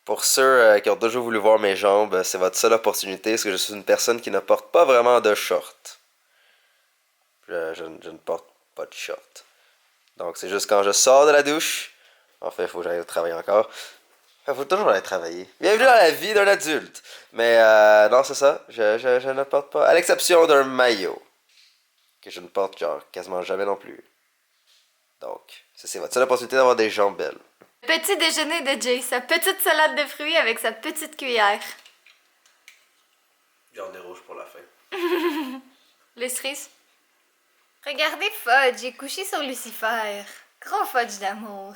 Pour ceux qui ont toujours voulu voir mes jambes, c'est votre seule opportunité parce que je suis une personne qui ne porte pas vraiment de short. Je ne porte pas de short. Donc c'est juste quand je sors de la douche. En fait, il faut que j'aille travailler encore. Il faut toujours aller travailler. Bienvenue dans la vie d'un adulte. Mais non, c'est ça. Je ne porte pas. À l'exception d'un maillot. Que je ne porte genre quasiment jamais non plus. Donc, ça c'est votre seule opportunité d'avoir des jambes belles. Petit déjeuner de Jay, sa petite salade de fruits avec sa petite cuillère. Garde des rouges pour la fin. Les cerises. Regardez Fudge, j'ai couché sur Lucifer. Gros Fudge d'amour.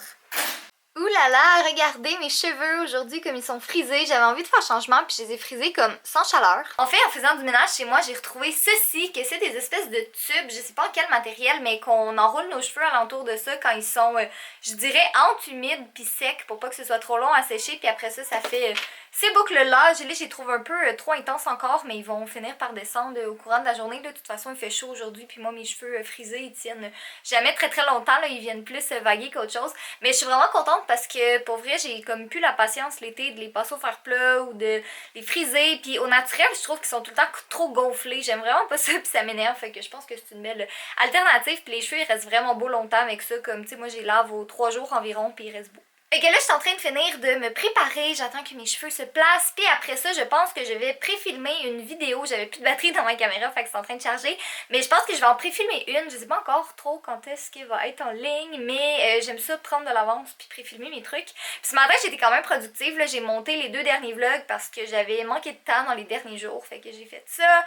Ouh là là, regardez mes cheveux aujourd'hui comme ils sont frisés. J'avais envie de faire changement puis je les ai frisés comme sans chaleur. En fait, en faisant du ménage chez moi, j'ai retrouvé ceci, que c'est des espèces de tubes, je sais pas en quel matériel, mais qu'on enroule nos cheveux alentour de ça quand ils sont, je dirais, entre humides puis secs pour pas que ce soit trop long à sécher. Puis après ça, ça fait ces boucles-là. Je les trouve un peu trop intenses encore, mais ils vont finir par descendre au courant de la journée. De toute façon, il fait chaud aujourd'hui, puis moi, mes cheveux frisés, ils tiennent jamais très très longtemps. Là, ils viennent plus vaguer qu'autre chose. Mais je suis vraiment contente parce que pour vrai, j'ai comme plus la patience l'été de les passer au fer plat ou de les friser. Puis au naturel, je trouve qu'ils sont tout le temps trop gonflés. J'aime vraiment pas ça, puis ça m'énerve. Fait que je pense que c'est une belle alternative. Puis les cheveux, ils restent vraiment beaux longtemps avec ça. Comme tu sais, moi, j'ai lave aux 3 jours environ, puis ils restent beaux. Fait que là, je suis en train de finir de me préparer, j'attends que mes cheveux se placent, puis après ça, je pense que je vais pré-filmer une vidéo. J'avais plus de batterie dans ma caméra, fait que c'est en train de charger, mais je pense que je vais en pré-filmer une. Je sais pas encore trop quand est-ce qu'elle va être en ligne, mais j'aime ça prendre de l'avance puis pré-filmer mes trucs. Puis ce matin, j'étais quand même productive, là, j'ai monté les 2 derniers vlogs parce que j'avais manqué de temps dans les derniers jours, fait que j'ai fait ça.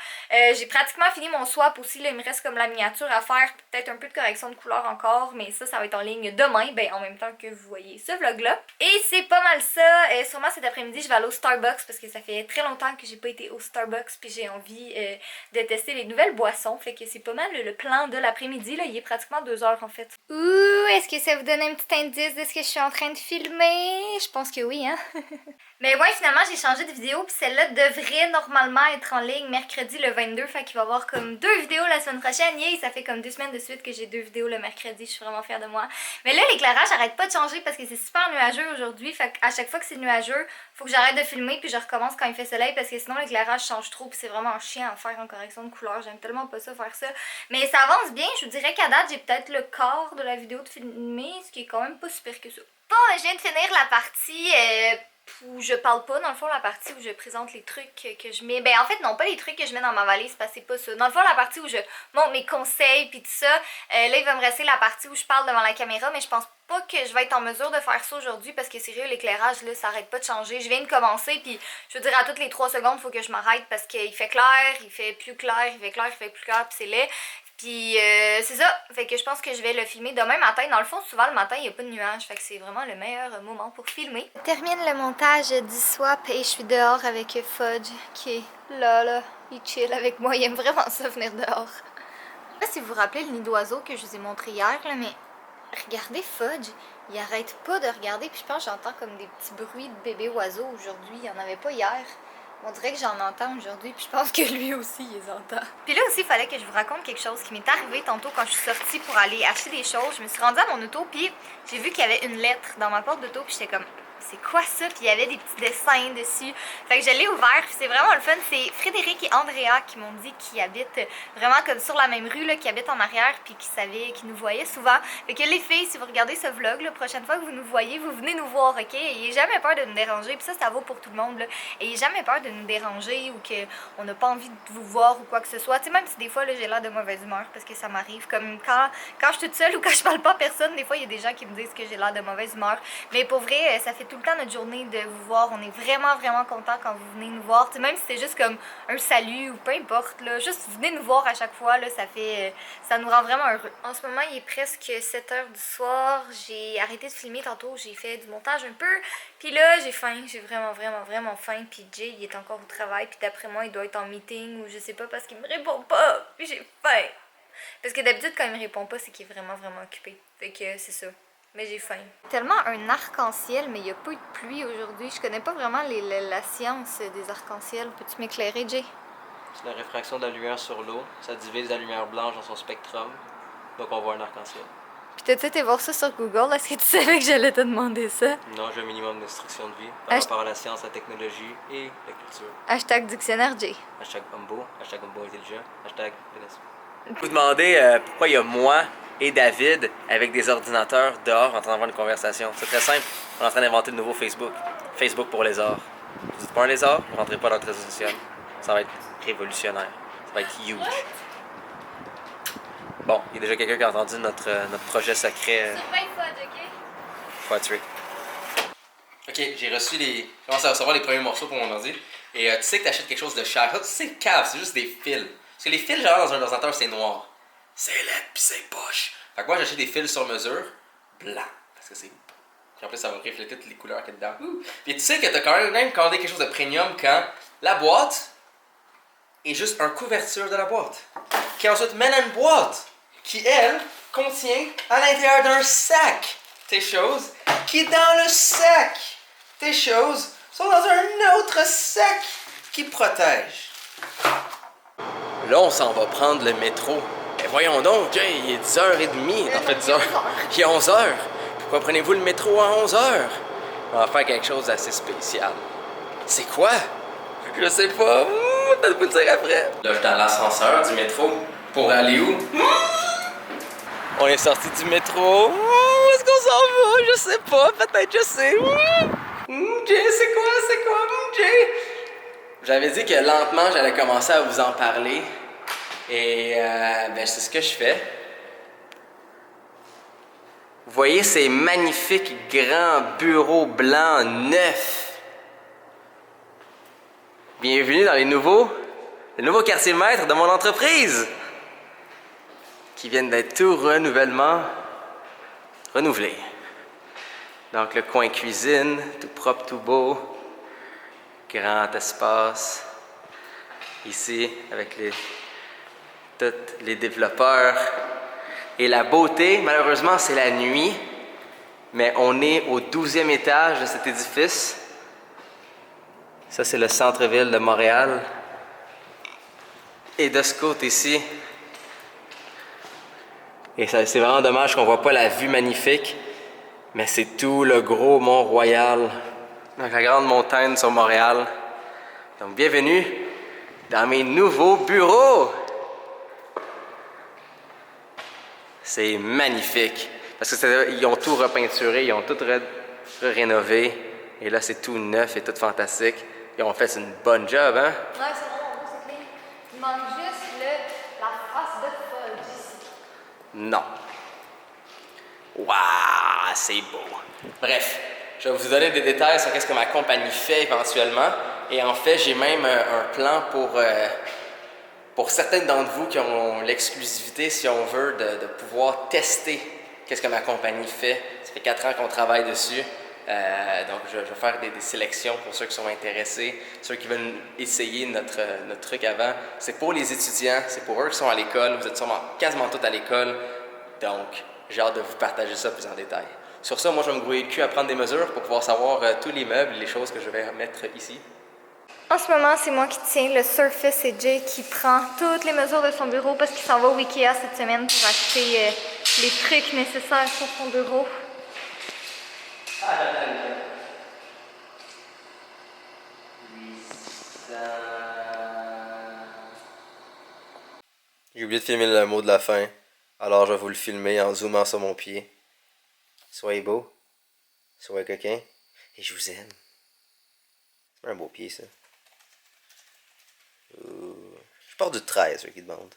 J'ai pratiquement fini mon swap aussi, là, il me reste comme la miniature à faire, peut-être un peu de correction de couleur encore, mais ça va être en ligne demain, ben en même temps que vous voyez ce vlog là. Et c'est pas mal ça. Sûrement cet après-midi, je vais aller au Starbucks parce que ça fait très longtemps que j'ai pas été au Starbucks puis j'ai envie de tester les nouvelles boissons. Fait que c'est pas mal le plan de l'après-midi. Là, il est pratiquement 2 heures en fait. Ouh, est-ce que ça vous donne un petit indice de ce que je suis en train de filmer? Je pense que oui, hein? Mais ouais, finalement, j'ai changé de vidéo, puis celle-là devrait normalement être en ligne mercredi le 22, fait qu'il va y avoir comme 2 vidéos la semaine prochaine. Yay, ça fait comme 2 semaines de suite que j'ai 2 vidéos le mercredi, je suis vraiment fière de moi. Mais là, l'éclairage arrête pas de changer parce que c'est super nuageux aujourd'hui, fait qu'à chaque fois que c'est nuageux, faut que j'arrête de filmer puis je recommence quand il fait soleil parce que sinon l'éclairage change trop puis c'est vraiment chiant à faire en correction de couleur. J'aime tellement pas ça faire ça. Mais ça avance bien, je vous dirais qu'à date, j'ai peut-être le quart de la vidéo de filmer, ce qui est quand même pas super que ça. Bon, je viens de finir la partie où je parle pas, dans le fond, la partie où je présente les trucs que je mets. Ben, en fait, non, pas les trucs que je mets dans ma valise, parce que c'est pas ça. Dans le fond, la partie où je montre mes conseils puis tout ça, là, il va me rester la partie où je parle devant la caméra, mais je pense pas que je vais être en mesure de faire ça aujourd'hui parce que sérieux, l'éclairage, là, ça arrête pas de changer. Je viens de commencer, puis je veux dire, à toutes les 3 secondes, il faut que je m'arrête parce qu'il fait clair, il fait plus clair, il fait clair, il fait plus clair, puis c'est laid. Puis c'est ça, fait que je pense que je vais le filmer demain matin. Dans le fond, souvent le matin, il n'y a pas de nuages, fait que c'est vraiment le meilleur moment pour filmer. Je termine le montage du swap et je suis dehors avec Fudge qui est là, il chill avec moi, il aime vraiment ça venir dehors. Je sais pas si vous vous rappelez le nid d'oiseau que je vous ai montré hier, là, mais regardez Fudge, il arrête pas de regarder, puis je pense que j'entends comme des petits bruits de bébés oiseaux aujourd'hui, il n'y en avait pas hier. On dirait que j'en entends aujourd'hui, puis je pense que lui aussi, il les entend. Puis là aussi, il fallait que je vous raconte quelque chose qui m'est arrivé tantôt quand je suis sortie pour aller acheter des choses. Je me suis rendue à mon auto, puis j'ai vu qu'il y avait une lettre dans ma porte d'auto, puis j'étais comme... C'est quoi ça? Puis il y avait des petits dessins dessus. Fait que je l'ai ouvert, puis c'est vraiment le fun. C'est Frédéric et Andrea qui m'ont dit qu'ils habitent vraiment comme sur la même rue, là, qui habitent en arrière, puis qui nous voyaient souvent. Fait que les filles, si vous regardez ce vlog, la prochaine fois que vous nous voyez, vous venez nous voir, ok? Ayez jamais peur de nous déranger, puis ça vaut pour tout le monde, là. Ayez jamais peur de nous déranger ou qu'on n'a pas envie de vous voir ou quoi que ce soit. Tu sais, même si des fois, là, j'ai l'air de mauvaise humeur, parce que ça m'arrive. Comme quand je suis toute seule ou quand je parle pas à personne, des fois, il y a des gens qui me disent que j'ai l'air de mauvaise humeur. Mais pour vrai, ça fait tout le temps notre journée de vous voir. On est vraiment, vraiment content quand vous venez nous voir. T'sais, même si c'est juste comme un salut ou peu importe, là, juste venez nous voir à chaque fois, là, ça nous rend vraiment heureux. En ce moment, il est presque 7 h du soir. J'ai arrêté de filmer tantôt, j'ai fait du montage un peu. Puis là, j'ai faim, j'ai vraiment, vraiment, vraiment faim. Puis Jay, il est encore au travail. Puis d'après moi, il doit être en meeting ou je sais pas parce qu'il me répond pas. Puis j'ai faim. Parce que d'habitude, quand il me répond pas, c'est qu'il est vraiment, vraiment occupé. Fait que c'est ça. Mais j'ai faim. Tellement un arc-en-ciel, mais il n'y a pas eu de pluie aujourd'hui. Je connais pas vraiment la science des arcs-en-ciel. Peux-tu m'éclairer, Jay? C'est la réfraction de la lumière sur l'eau. Ça divise la lumière blanche dans son spectrum. Donc on voit un arc-en-ciel. Puis t'as-tu été voir ça sur Google? Est-ce que tu savais que j'allais te demander ça? Non, j'ai un minimum d'instruction de vie par rapport à la science, la technologie et la culture. Hashtag dictionnaire J. Hashtag humble intelligent, hashtag Vous vous demandez pourquoi il y a moi et David avec des ordinateurs dehors en train d'avoir une conversation. C'est très simple, on est en train d'inventer le nouveau Facebook. Facebook pour les arts. Vous êtes pas un lézard, vous rentrez pas dans notre réseau social. Ça va être révolutionnaire. Ça va être huge. Bon, il y a déjà quelqu'un qui a entendu notre projet secret. Surveille Fudge, ok? Faut tuer. Ok, j'ai reçu les. J'ai commencé à recevoir les premiers morceaux pour mon ordi. Et tu sais que t'achètes quelque chose de cher. Ça, c'est cave, c'est juste des fils. Parce que les fils, genre dans un ordinateur, c'est noir. C'est laid pis c'est poche. Fait que moi, j'achète des fils sur mesure, blanc. Parce que c'est. Puis en plus, ça va refléter toutes les couleurs qu'il y a dedans. Puis tu sais que t'as quand même commandé quelque chose de premium quand la boîte est juste une couverture de la boîte. Qui ensuite mène à une boîte qui, elle, contient à l'intérieur d'un sac tes choses, qui dans le sac tes choses sont dans un autre sac qui protège. Là, on s'en va prendre le métro. Et voyons donc, il est 10h30. En fait, 10h. Il est 11h. Pourquoi prenez-vous le métro à 11h? On va faire quelque chose d'assez spécial. C'est quoi? Je sais pas. Peut-être vous le dire après. Là, je suis dans l'ascenseur du métro. Pour aller où? On est sorti du métro. Où est-ce qu'on s'en va? Je sais pas. Peut-être je sais. Jay, c'est quoi? Jay? J'avais dit que lentement, j'allais commencer à vous en parler. Et ben, c'est ce que je fais. Vous voyez ces magnifiques grands bureaux blancs neufs. Bienvenue dans le nouveau quartier maître de mon entreprise. Qui viennent d'être tout renouvelés. Donc le coin cuisine, tout propre, tout beau. Grand espace. Ici, avec tous les développeurs. Et la beauté, malheureusement, c'est la nuit. Mais on est au 12e étage de cet édifice. Ça, c'est le centre-ville de Montréal. Et de ce côté-ci, et c'est vraiment dommage qu'on voit pas la vue magnifique, mais c'est tout le gros Mont-Royal, donc la grande montagne sur Montréal. Donc bienvenue dans mes nouveaux bureaux! C'est magnifique, parce qu'ils ont tout repeinturé, ils ont tout rénové, et là c'est tout neuf et tout fantastique. Ils ont fait une bonne job, hein? Ouais, c'est vraiment beau, c'est clean. Il manque juste la face de Fudge ici. Non. Waouh, c'est beau. Bref, je vais vous donner des détails sur ce que ma compagnie fait éventuellement. Et en fait, j'ai même un plan pour certains d'entre vous qui ont l'exclusivité, si on veut, de pouvoir tester qu'est-ce que ma compagnie fait. Ça fait 4 ans qu'on travaille dessus. Donc, je vais faire des sélections pour ceux qui sont intéressés, ceux qui veulent essayer notre truc avant. C'est pour les étudiants, c'est pour eux qui sont à l'école. Vous êtes sûrement quasiment tous à l'école. Donc, j'ai hâte de vous partager ça plus en détail. Sur ça, moi, je vais me grouiller le cul à prendre des mesures pour pouvoir savoir tous les meubles, les choses que je vais mettre ici. En ce moment, c'est moi qui tiens le Surface et Jay qui prend toutes les mesures de son bureau parce qu'il s'en va au Ikea cette semaine pour acheter les trucs nécessaires pour son bureau. J'ai oublié de filmer le mot de la fin, alors je vais vous le filmer en zoomant sur mon pied. Soyez beau, soyez coquin, et je vous aime. C'est un beau pied, ça. Je porte du 13, ceux qui demandent.